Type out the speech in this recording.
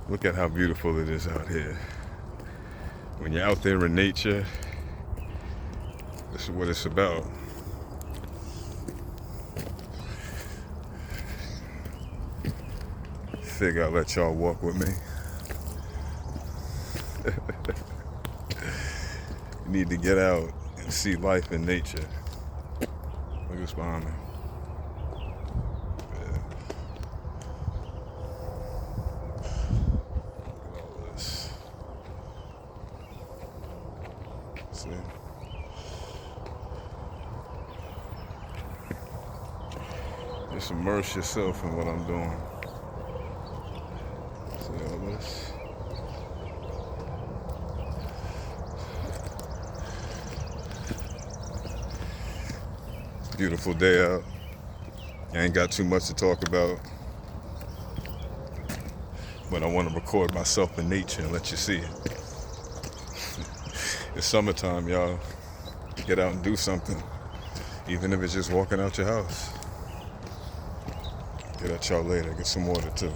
Look at how beautiful it is out here. When you're out there in nature, this is what it's about. Figure I'll let y'all walk with me. You need to get out and see life in nature. Look what's behind me. Yeah. Look at all this. See? Just immerse yourself in what I'm doing. See all this? Beautiful day out. I ain't got too much to talk about, but I want to record myself in nature and let you see it. It's summertime, y'all. Get out and do something, even if it's just walking out your house. Get at y'all later. Get some water too.